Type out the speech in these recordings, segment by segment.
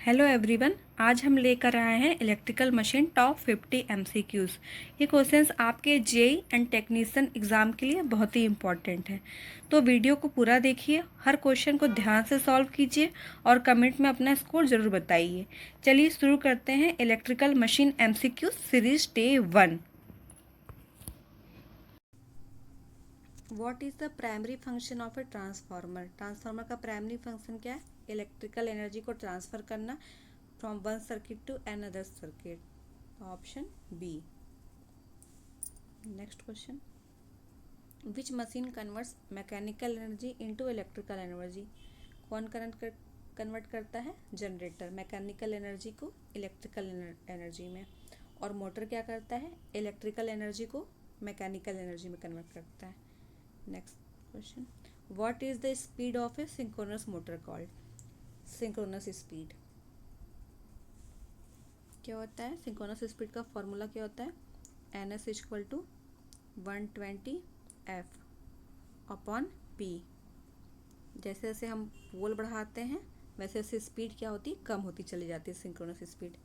Hello everyone, आज हम लेकर आए हैं इलेक्ट्रिकल मशीन टॉप 50 एमसीक्यूज़। ये क्वेश्चंस आपके जेई एंड टेक्नीशियन एग्ज़ाम के लिए बहुत ही इम्पॉर्टेंट है। तो वीडियो को पूरा देखिए, हर क्वेश्चन को ध्यान से सॉल्व कीजिए और कमेंट में अपना स्कोर ज़रूर बताइए। चलिए शुरू करते हैं electrical machine MCQs series day 1। What is the primary function of a transformer? Transformer का प्राइमरी फंक्शन क्या है? इलेक्ट्रिकल एनर्जी को ट्रांसफ़र करना from one circuit to another circuit. Option B. Next question, which machine converts mechanical energy into electrical energy? कौन convert करता है? Generator mechanical energy को electrical energy में। और मोटर क्या करता है? इलेक्ट्रिकल एनर्जी को मैकेनिकल एनर्जी में कन्वर्ट करता है। Next question, what is the speed of a synchronous motor called? Synchronous speed क्या होता है? सिंक्रोनस स्पीड का फॉर्मूला क्या होता है? N S equal to 120 F upon P. जैसे जैसे हम पोल बढ़ाते हैं वैसे वैसे स्पीड क्या होती? कम होती चली जाती है synchronous speed.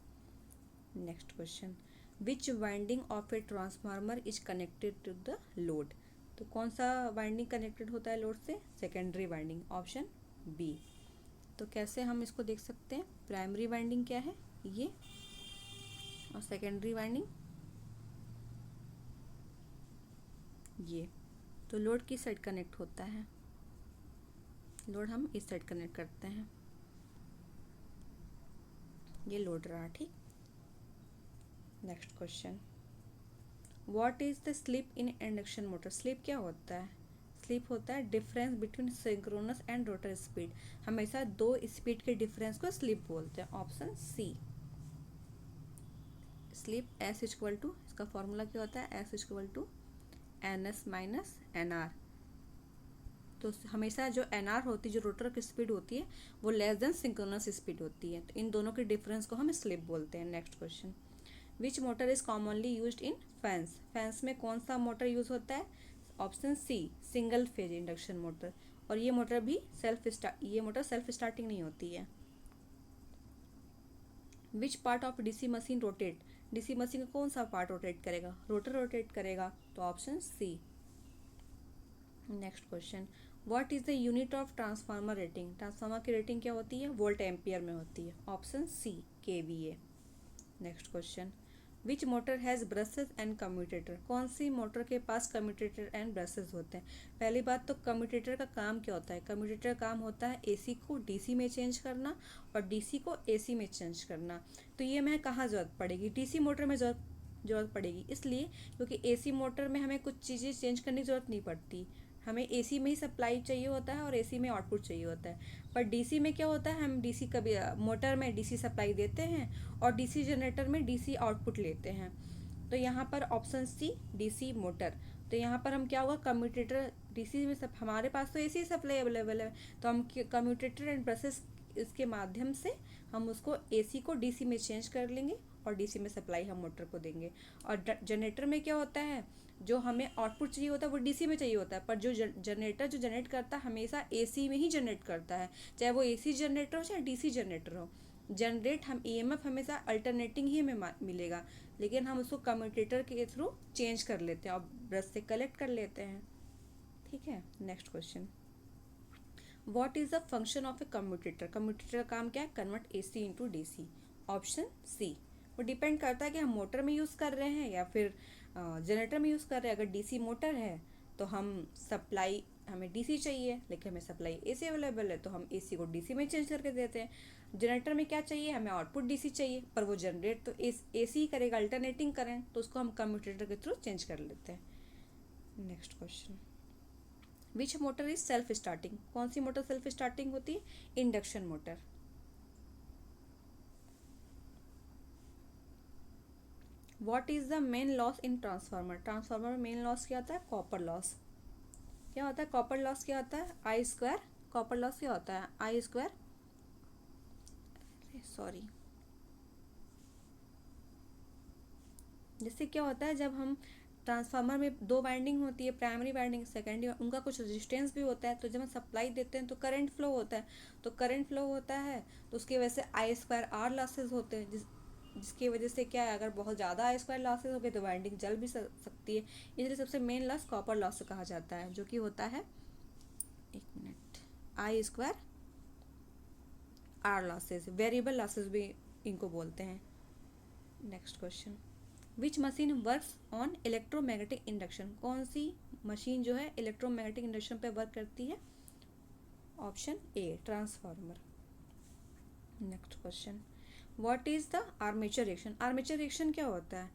Next question, which winding of a transformer is connected to the load? तो कौन सा वाइंडिंग कनेक्टेड होता है लोड से? Secondary winding. Option B. तो कैसे हम इसको देख सकते हैं? प्राइमरी वाइंडिंग क्या है? ये। और सेकेंडरी वाइंडिंग ये। तो लोड किस साइड कनेक्ट होता है? लोड हम इस साइड कनेक्ट करते हैं। ये लोड रहा, ठीक। Next question, what is the slip in induction motor? Slip क्या होता है? स्लिप होता है difference between synchronous and rotor speed. हमेशा दो स्पीड के डिफरेंस को स्लिप बोलते हैं। Option C. Slip S equal to, इसका फॉर्मूला क्या होता है? S equal to N S minus N R. तो हमेशा जो एन आर होती है, जो रोटर की स्पीड होती है, वो लेस देन सिंक्रोनस स्पीड होती है। तो इन दोनों के डिफरेंस को हम स्लिप बोलते हैं। Next question, which motor is commonly used in fans? Fans में कौन सा मोटर यूज होता है? Option C, single phase induction motor. और ये मोटर सेल्फ स्टार्टिंग नहीं होती है। Which part of DC machine rotate? DC machine का कौन सा पार्ट रोटेट करेगा? रोटर रोटेट करेगा। तो option C. Next question, what is the unit of transformer rating? Transformer की रेटिंग क्या होती है? वोल्ट एम्पियर में होती है। Option C, KVA. Next question, which motor has brushes and commutator? कौन सी मोटर के पास कम्यूटेटर एंड ब्रशेज होते हैं? पहली बात तो कम्यूटेटर का काम क्या होता है? कम्यूटेटर का काम होता है एसी को डीसी में चेंज करना और डीसी को एसी में चेंज करना। तो ये मैं कहाँ ज़रूरत पड़ेगी? डीसी मोटर में ज़रूरत पड़ेगी, इसलिए क्योंकि एसी मोटर में हमें कुछ चीज़ें चेंज करने की ज़रूरत नहीं पड़ती। हमें एसी में ही सप्लाई चाहिए होता है और एसी में आउटपुट चाहिए होता है। पर डीसी में क्या होता है? हम डीसी कभी मोटर में डीसी सप्लाई देते हैं और डीसी जनरेटर में डीसी आउटपुट लेते हैं। तो यहाँ पर ऑप्शन सी, डीसी मोटर। तो यहाँ पर हम क्या होगा? कम्यूटेटर डीसी में सब, हमारे पास तो एसी सप्लाई अवेलेबल है, तो हम कम्यूटेटर एंड ब्रशेस इसके माध्यम से हम उसको एसी को डीसी में चेंज कर लेंगे और डीसी में सप्लाई हम मोटर को देंगे। और जनरेटर में क्या होता है? जो हमें आउटपुट चाहिए होता है वो डीसी में चाहिए होता है, पर जो जनरेटर जो जनरेट करता है हमेशा एसी में ही जनरेट करता है, चाहे वो एसी जनरेटर हो चाहे डीसी जनरेटर हो। जनरेट हम ईएमएफ हमेशा अल्टरनेटिंग ही हमें मिलेगा, लेकिन हम उसको कम्यूटेटर के थ्रू चेंज कर लेते हैं और ब्रश से कलेक्ट कर लेते हैं। ठीक है। Next question, what is the function of a commutator? Commutator का काम क्या है? Convert AC into DC. Option C. वो डिपेंड करता है कि हम मोटर में यूज़ कर रहे हैं या फिर जनरेटर में यूज़ कर रहे हैं। अगर डीसी मोटर है तो हमें डीसी चाहिए, लेकिन हमें सप्लाई एसी अवेलेबल है तो हम एसी को डीसी में चेंज करके देते हैं। जनरेटर में क्या चाहिए? हमें आउटपुट डीसी चाहिए, पर वो जनरेट तो एसी करेगा, अल्टरनेटिंग करें, तो उसको हम कम्यूटेटर के थ्रू चेंज कर लेते हैं। Next question, which motor is self starting? कौन सी मोटर सेल्फ स्टार्टिंग होती है? Induction motor. What is the main loss in transformer? Transformer में मेन लॉस क्या होता है? Copper loss. क्या होता है? कॉपर लॉस क्या होता है? आई स्क्वायर। कॉपर लॉस क्या होता है? आई स्क्वायर, सॉरी। जैसे क्या होता है, जब हम ट्रांसफार्मर में दो वाइंडिंग होती है, प्राइमरी वाइंडिंग, सेकेंडरी, उनका कुछ रेजिस्टेंस भी होता है। तो जब हम सप्लाई देते हैं तो करंट फ्लो होता है, तो करंट फ्लो होता है तो उसकी वजह से I2R लॉसेज होते हैं, जिसकी वजह से क्या है, अगर बहुत ज़्यादा I2 लॉसेज हो गए तो वाइंडिंग जल भी सकती है। इसलिए सबसे मेन लॉस कॉपर लॉस कहा जाता है, जो कि होता है, एक minute, I2R losses, variable losses भी इनको बोलते हैं। Next question, which machine works on electromagnetic induction? कौन सी मशीन जो है इलेक्ट्रोमैग्नेटिक इंडक्शन पे वर्क करती है? Option A, transformer. Next question, what is the armature reaction? Armature reaction क्या होता है?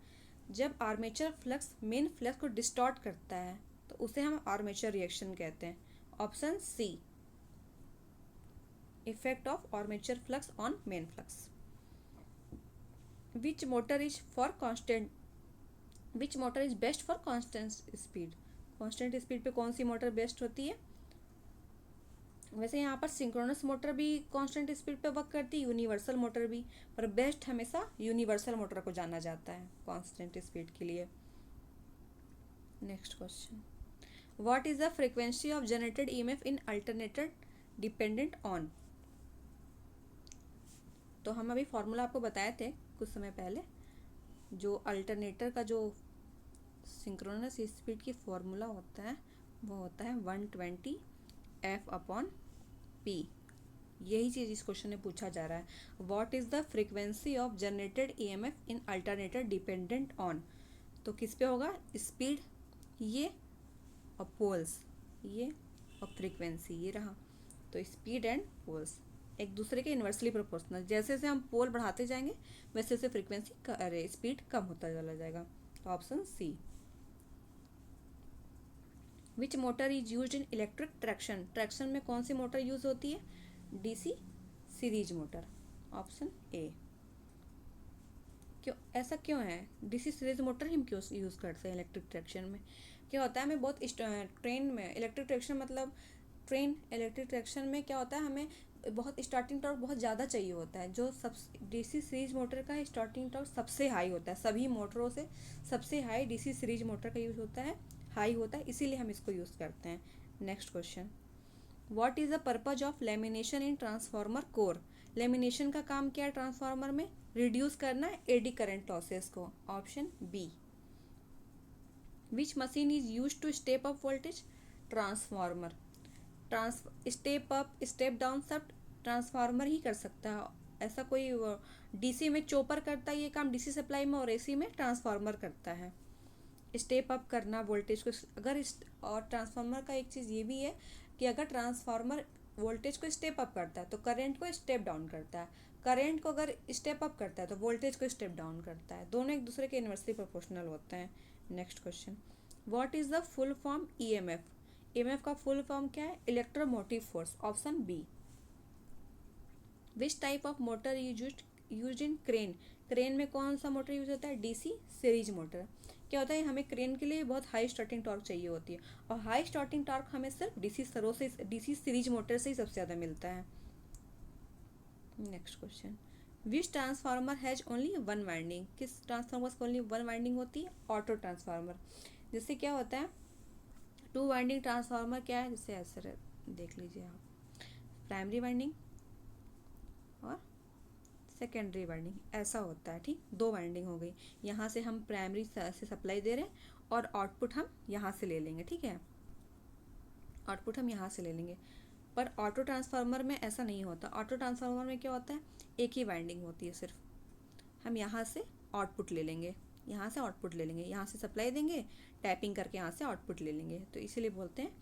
जब आर्मेचर फ्लक्स मेन फ्लक्स को डिस्टॉर्ट करता है तो उसे हम आर्मेचर रिएक्शन कहते हैं। Option C, effect of armature flux on main flux. Which motor is best for constant speed? Constant speed पे कौन सी मोटर बेस्ट होती है? वैसे यहाँ पर सिंक्रोनस मोटर भी कांस्टेंट स्पीड पे वर्क करती है, यूनिवर्सल मोटर भी, पर बेस्ट हमेशा यूनिवर्सल मोटर को जाना जाता है कांस्टेंट स्पीड के लिए। Next question, what is the frequency of generated EMF in alternator dependent on? तो हम अभी फॉर्मूला आपको बताए थे कुछ समय पहले, जो अल्टरनेटर का जो सिंक्रोनस स्पीड की फॉर्मूला होता है वो होता है 120 F/P। यही चीज़ इस क्वेश्चन में पूछा जा रहा है, what is the frequency of generated EMF in alternator dependent on? तो किस पे होगा? स्पीड ये और पोल्स ये और फ्रीक्वेंसी ये रहा। तो स्पीड एंड पोल्स एक दूसरे के इन्वर्सली प्रोपोर्शनल, जैसे जैसे हम पोल बढ़ाते जाएंगे वैसे वैसे फ्रीक्वेंसी स्पीड कम होता चला जाएगा। तो option C. Which motor is use in electric traction? Traction में कौन सी मोटर यूज होती है? DC series motor. Option A. क्यों ऐसा क्यों है? डीसी सीरीज मोटर हम क्यों यूज़ करते हैं इलेक्ट्रिक ट्रैक्शन में? क्या होता है, हमें बहुत ट्रेन में इलेक्ट्रिक ट्रैक्शन मतलब इलेक्ट्रिक ट्रैक्शन में क्या होता है, हमें बहुत स्टार्टिंग टॉर्क बहुत ज़्यादा चाहिए होता है। जो सब डीसी सीरीज मोटर का स्टार्टिंग टॉर्क सबसे हाई होता है, सभी मोटरों से सबसे हाई डीसी सीरीज मोटर का यूज़ होता है, हाई होता है, इसीलिए हम इसको यूज़ करते हैं। Next question, what is the purpose of lamination in transformer core? Lamination का काम क्या है ट्रांसफार्मर में? रिड्यूस करना एडी करंट लॉसेस को। Option B. Which machine is use to step up voltage? Transformer. Step up step down सब transformer ही कर सकता है। ऐसा कोई डीसी में चॉपर करता है ये काम डीसी सप्लाई में, और एसी में ट्रांसफार्मर करता है स्टेप अप करना वोल्टेज को। अगर और ट्रांसफार्मर का एक चीज़ ये भी है कि अगर ट्रांसफार्मर वोल्टेज को स्टेप अप करता है तो करंट को स्टेप डाउन करता है, करंट को अगर स्टेप अप करता है तो वोल्टेज को स्टेप डाउन करता है, दोनों एक दूसरे के इन्वर्सली प्रोपोर्शनल होते हैं। Next question, what is the full form EMF? EMF का फुल फॉर्म क्या है? Electromotive force. Option B. Which type of motor use in crane? Crane में कौन सा मोटर यूज होता है? DC series motor. क्या होता है, हमें क्रेन के लिए बहुत हाई स्टार्टिंग टॉर्क चाहिए होती है, और हाई स्टार्टिंग टॉर्क हमें सिर्फ डीसी सीरीज मोटर से ही सबसे ज़्यादा मिलता है। Next question, which transformer has only one winding? किस ट्रांसफार्मर को ओनली वन वाइंडिंग होती है? Auto transformer. जिससे क्या होता है, टू वाइंडिंग ट्रांसफार्मर क्या है, जैसे ऐसे देख लीजिए आप, प्राइमरी वाइंडिंग और सेकेंडरी वाइंडिंग ऐसा होता है। ठीक, दो वाइंडिंग हो गई, यहाँ से हम प्राइमरी से सप्लाई दे रहे हैं और आउटपुट हम यहाँ से ले लेंगे। ठीक है, आउटपुट हम यहाँ से ले लेंगे, पर ऑटो ट्रांसफार्मर में ऐसा नहीं होता। ऑटो ट्रांसफार्मर में क्या होता है, एक ही वाइंडिंग होती है सिर्फ, हम यहाँ से आउटपुट ले लेंगे, यहाँ से आउटपुट ले लेंगे, यहाँ से सप्लाई देंगे, टैपिंग करके यहाँ से आउटपुट ले लेंगे, तो इसीलिए बोलते हैं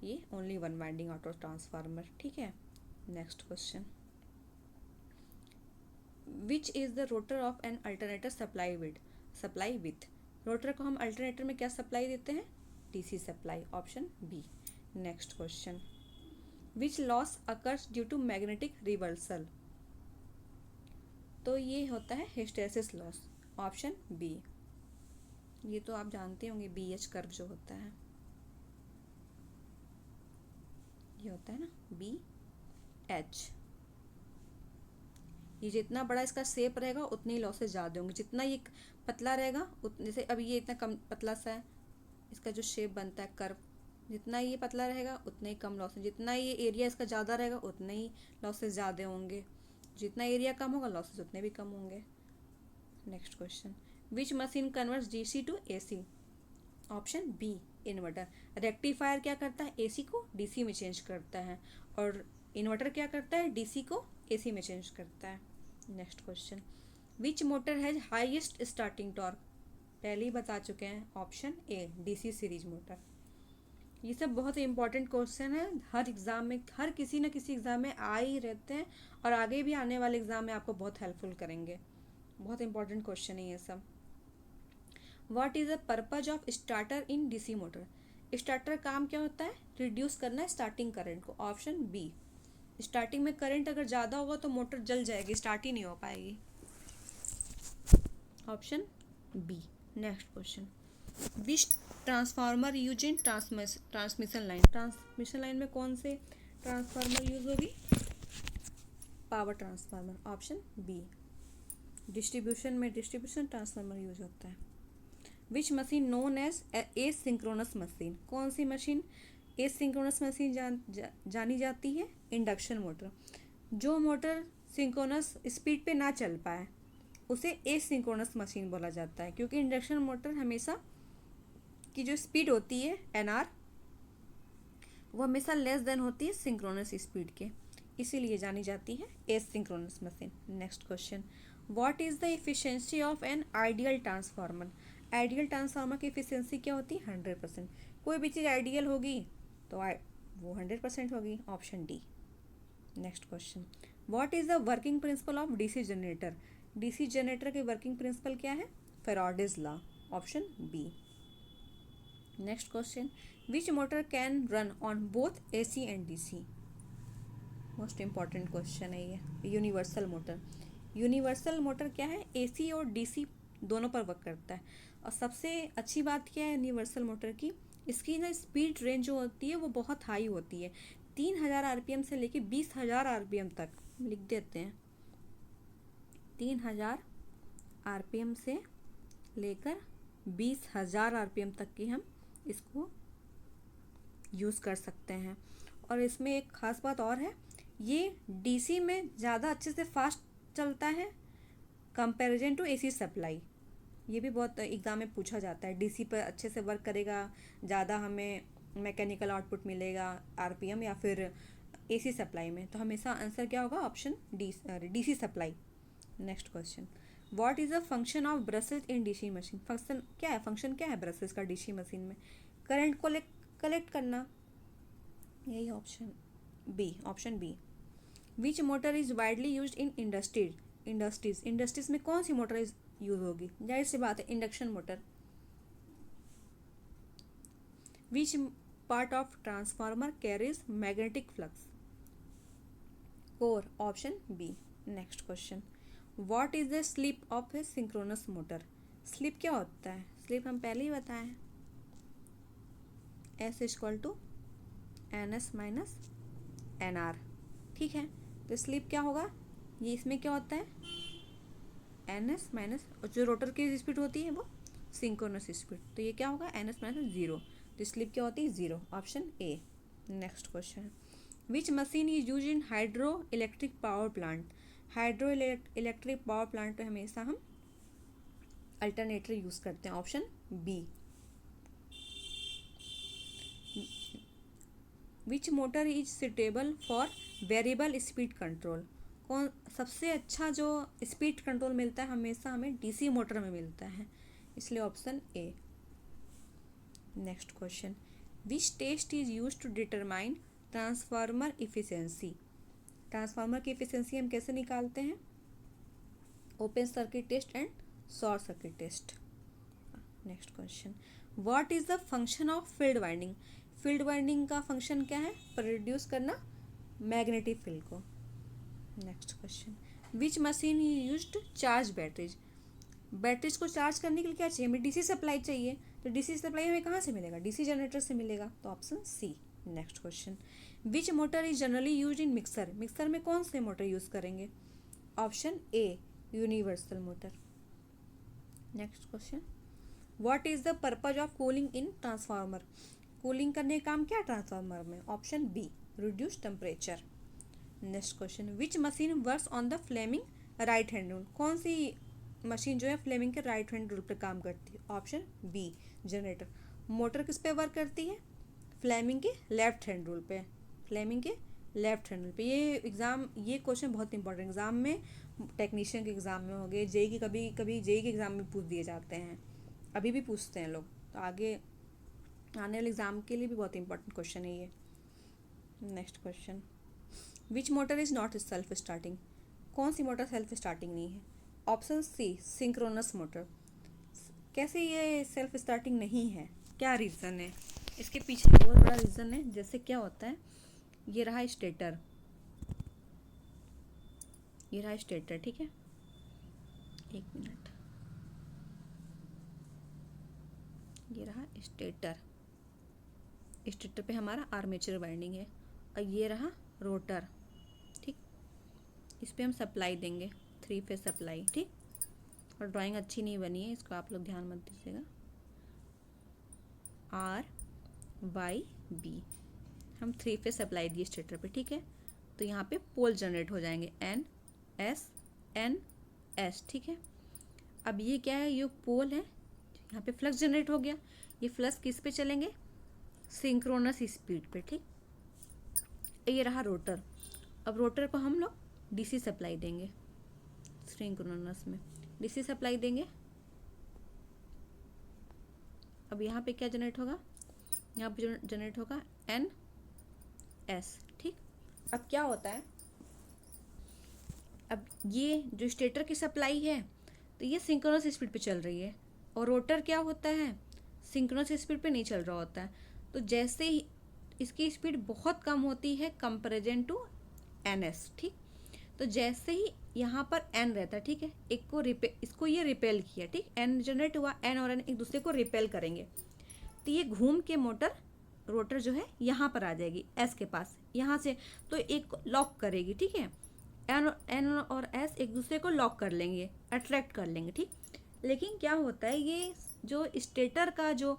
ये only one winding auto transformer. ठीक है, next question, which is the rotor of an alternator supply with? Rotor को हम अल्टरनेटर में क्या सप्लाई देते हैं? DC supply. Option B. Next question, which loss occurs due to magnetic reversal? तो ये होता है हिस्टेरेसिस लॉस। Option B. ये तो आप जानते होंगे, BH कर्व जो होता है ये होता है ना BH। ये जितना बड़ा इसका शेप रहेगा उतने ही लॉसेस ज़्यादा होंगे, जितना ये पतला रहेगा उतने, जैसे अभी ये इतना कम पतला सा है, इसका जो शेप बनता है कर्व, जितना ये पतला रहेगा उतना ही कम लॉसेस, जितना ये एरिया इसका ज़्यादा रहेगा उतना ही लॉसेस ज़्यादा होंगे, जितना एरिया कम होगा लॉसेस उतने भी कम होंगे। Next question, which machine converts DC to AC? Option B inverter. Rectifier क्या करता है, एसी को डीसी में चेंज करता है, और इन्वर्टर क्या करता है, डीसी को एसी में चेंज करता है। Next question, which motor has highest starting torque? पहले ही बता चुके हैं, option A DC series motor. ये सब बहुत इंपॉर्टेंट क्वेश्चन है, हर एग्जाम में, हर किसी न किसी एग्जाम में आ ही रहते हैं, और आगे भी आने वाले एग्जाम में आपको बहुत हेल्पफुल करेंगे। बहुत इंपॉर्टेंट क्वेश्चन है ये सब। What is the purpose of starter in DC motor? Starter काम क्या होता है, रिड्यूस करना है स्टार्टिंग करंट को। ऑप्शन बी, स्टार्टिंग में करंट अगर ज़्यादा होगा तो मोटर जल जाएगी, स्टार्ट ही नहीं हो पाएगी। Option B. Next question, which transformer use in transmission line? Transmission line में कौन से ट्रांसफार्मर यूज होगी? Power transformer. Option B. Distribution में डिस्ट्रीब्यूशन ट्रांसफार्मर यूज होता है। Which machine known as asynchronous machine? कौन सी मशीन ए सिंक्रोनस मशीन जानी जाती है? Induction motor. जो मोटर सिंक्रोनस स्पीड पे ना चल पाए उसे ए सिंक्रोनस मशीन बोला जाता है, क्योंकि इंडक्शन मोटर हमेशा की जो स्पीड होती है एनआर, वो हमेशा लेस देन होती है सिंक्रोनस स्पीड के, इसीलिए जानी जाती है a synchronous machine. Next question, what is the efficiency of an ideal transformer? Ideal transformer की एफिशिएंसी क्या होती है? 100%। कोई भी चीज़ आइडियल होगी तो वो 100% होगी। Option D. Next question, what is the working principle of DC generator? DC generator के वर्किंग प्रिंसिपल क्या है? Faraday's law. Option B. Next question, which motor can run on both AC and DC? Most important question है ये। Universal motor. Universal motor क्या है? AC और DC दोनों पर वर्क करता है। और सबसे अच्छी बात क्या है यूनिवर्सल मोटर की, इसकी ना स्पीड रेंज जो होती है वो बहुत हाई होती है, 3000 आरपीएम से लेके 20000 आरपीएम तक। लिख देते हैं, 3000 आरपीएम से लेकर 20000 आरपीएम तक की हम इसको यूज़ कर सकते हैं। और इसमें एक ख़ास बात और है, ये डीसी में ज़्यादा अच्छे से फास्ट चलता है कंपैरिजन टू एसी सप्लाई। ये भी बहुत एग्ज़ाम में पूछा जाता है, डीसी पर अच्छे से वर्क करेगा, ज़्यादा हमें मैकेनिकल आउटपुट मिलेगा आरपीएम, या फिर एसी सप्लाई में? तो हमेशा आंसर क्या होगा? Option D, DC supply. Next question, what is the function of brushes in DC machine? Function क्या है, फंक्शन क्या है ब्रशेज का डीसी मशीन में? करंट को कलेक्ट करना। यही option B, option B. Which motor is widely used in industries में कौन सी मोटर यूज होगी? जाहिर सी बात है, induction motor. Which part of transformer carries magnetic flux? Core. Option B. Next question, what is the slip of a synchronous motor? Slip क्या होता है? स्लिप हम पहले ही बताए हैं, S equal to N S minus N R. ठीक है, तो स्लिप क्या होगा? ये इसमें क्या होता है? एन एस माइनस, और जो रोटर की स्पीड होती है वो सिंक्रोनस स्पीड, तो ये क्या होगा? N S minus 0। तो स्लिप क्या होती है? 0। Option A. Next question, which machine is use in hydro electric power plant? Hydro electric power plant में हमेशा हम अल्टरनेटर यूज़ करते हैं। Option B. Which motor is suitable for variable speed control? कौन सबसे अच्छा जो स्पीड कंट्रोल मिलता है हमेशा हमें डीसी मोटर में मिलता है, इसलिए option A. Next question, which test is use to determine transformer efficiency? Transformer की इफिशिएंसी हम कैसे निकालते हैं? Open circuit test and short circuit test. Next question, what is the function of field winding? Field winding का function क्या है? Produce करना magnetic field को। Next question, which machine used charge batteries? Batteries को चार्ज करने के लिए क्या चाहिए? हमें डीसी सप्लाई चाहिए, तो डीसी सप्लाई हमें कहाँ से मिलेगा? डीसी जनरेटर से मिलेगा, तो option C. Next question, which motor is generally use in mixer? Mixer में कौन से मोटर यूज़ करेंगे? Option A universal motor. Next question, what is the purpose of cooling in transformer? Cooling करने का काम क्या है ट्रांसफार्मर में? Option B reduce temperature. Next question, which machine works on the Fleming right hand rule? कौन सी machine जो है फ्लेमिंग के राइट हैंड रूल पे काम करती है? Option B generator. मोटर किस पे वर्क करती है? फ्लेमिंग के लेफ्ट हैंड रूल पे। फ्लेमिंग के लेफ्ट हैंड रूल पे। ये क्वेश्चन बहुत इंपॉर्टेंट एग्जाम में, टेक्नीशियन के एग्जाम में हो गए, जेई की कभी कभी जेई के एग्जाम में पूछ दिए जाते हैं, अभी भी पूछते हैं लोग, तो आगे आने वाले एग्जाम के लिए भी बहुत इंपॉर्टेंट क्वेश्चन है ये। Next question, which motor is not self starting? कौन सी मोटर सेल्फ स्टार्टिंग नहीं है? Option C synchronous motor. कैसे ये सेल्फ स्टार्टिंग नहीं है, क्या रीज़न है? इसके पीछे बहुत बड़ा रीज़न है। जैसे क्या होता है, ये रहा स्टेटर, ये रहा स्टेटर, ठीक है, एक मिनट, ये रहा स्टेटर, स्टेटर पे हमारा आर्मेचर वाइंडिंग है, और ये रहा रोटर, ठीक, इस पे हम सप्लाई देंगे, 3 फेज सप्लाई, ठीक। और ड्राइंग अच्छी नहीं बनी है, इसको आप लोग ध्यान मत दीजिएगा। RYB हम 3 फेज सप्लाई दिए स्टेटर पे, ठीक है। तो यहाँ पे पोल जनरेट हो जाएंगे NS, ठीक है। अब ये क्या है, ये पोल है, यहाँ पे फ्लक्स जनरेट हो गया। ये फ्लक्स किस पे चलेंगे? सिंक्रोनस स्पीड पे, ठीक। ये रहा रोटर। अब रोटर को हम लोग DC सप्लाई देंगे, सिंक्रोनस में DC सप्लाई देंगे। अब यहाँ पे क्या जनरेट होगा? यहाँ पे जनरेट होगा NS, ठीक। अब क्या होता है, अब ये जो स्टेटर की सप्लाई है तो ये सिंक्रोनस स्पीड पे चल रही है, और रोटर क्या होता है, सिंक्रोनस स्पीड पे नहीं चल रहा होता है। तो जैसे ही इसकी स्पीड बहुत कम होती है कंपेरिजन टू NS, ठीक। तो जैसे ही यहाँ पर N रहता है, ठीक है, इसको ये रिपेल किया, ठीक, N जनरेट हुआ, N और N एक दूसरे को रिपेल करेंगे, तो ये घूम के रोटर जो है यहाँ पर आ जाएगी S के पास, यहाँ से, तो एक लॉक करेगी, ठीक है। N और S एक दूसरे को लॉक कर लेंगे, अट्रैक्ट कर लेंगे, ठीक। लेकिन क्या होता है, ये जो स्टेटर का जो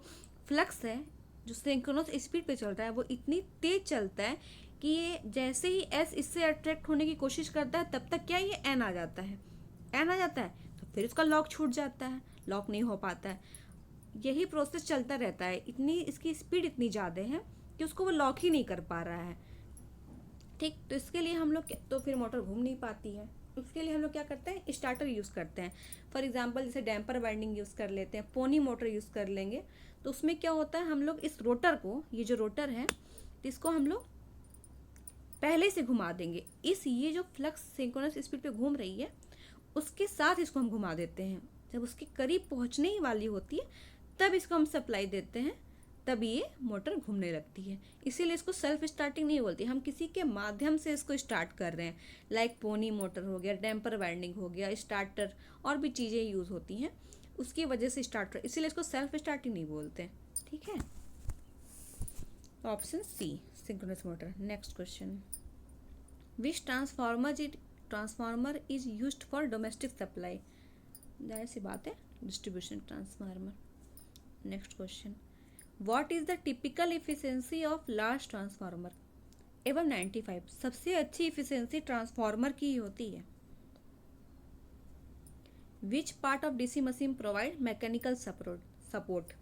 फ्लक्स है, जो सिंक्रोनस स्पीड पे चल रहा है, वो इतनी तेज चलता है कि ये जैसे ही S इससे अट्रैक्ट होने की कोशिश करता है, तब तक क्या ये N आ जाता है, तो फिर इसका लॉक छूट जाता है, लॉक नहीं हो पाता है। यही प्रोसेस चलता रहता है, इतनी इसकी स्पीड इतनी ज़्यादा है कि उसको वो लॉक ही नहीं कर पा रहा है, ठीक। तो इसके लिए हम लोग, तो फिर मोटर घूम नहीं पाती है, उसके लिए हम लोग क्या करते हैं, स्टार्टर यूज़ करते हैं। फॉर एग्जांपल जैसे डैम्पर वाइंडिंग यूज़ कर लेते हैं, पोनी मोटर यूज़ कर लेंगे। तो उसमें क्या होता है, हम लोग इस रोटर को, ये जो रोटर है, इसको हम लोग पहले से घुमा देंगे। ये जो फ्लक्स सिंक्रोनस स्पीड पे घूम रही है, उसके साथ इसको हम घुमा देते हैं। जब उसके करीब पहुंचने ही वाली होती है, तब इसको हम सप्लाई देते हैं, तब ये मोटर घूमने लगती है। इसीलिए इसको सेल्फ स्टार्टिंग नहीं बोलती, हम किसी के माध्यम से इसको स्टार्ट कर रहे हैं। लाइक पोनी मोटर हो गया, डैम्पर वाइंडिंग हो गया, स्टार्टर, और भी चीज़ें यूज़ होती हैं, उसकी वजह से स्टार्टर, इसीलिए इसको सेल्फ स्टार्टिंग नहीं बोलते, ठीक है। Option C synchronous motor. Next question, which transformer is used for domestic supply? जाहिर सी बात है, distribution transformer. Next question, what is the typical efficiency of large transformer? एवं 95 सबसे अच्छी इफिशियंसी ट्रांसफार्मर की ही होती है। Which part of DC machine provide mechanical support?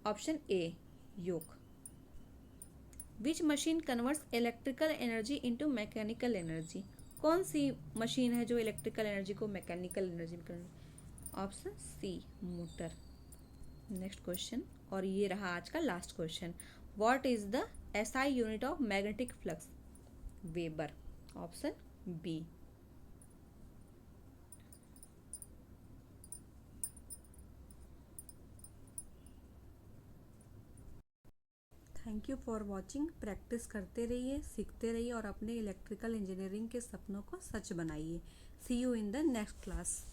Option A yoke. Which machine converts electrical energy into mechanical energy? कौन सी machine है जो इलेक्ट्रिकल एनर्जी को मैकेनिकल एनर्जी में convert? Option C motor. Next question, और ये रहा आज का last question, what is the SI unit of magnetic flux? Weber. Option B. Thank you for watching. Practice करते रहिए, सीखते रहिए, और अपने इलेक्ट्रिकल इंजीनियरिंग के सपनों को सच बनाइए। See you in the next class.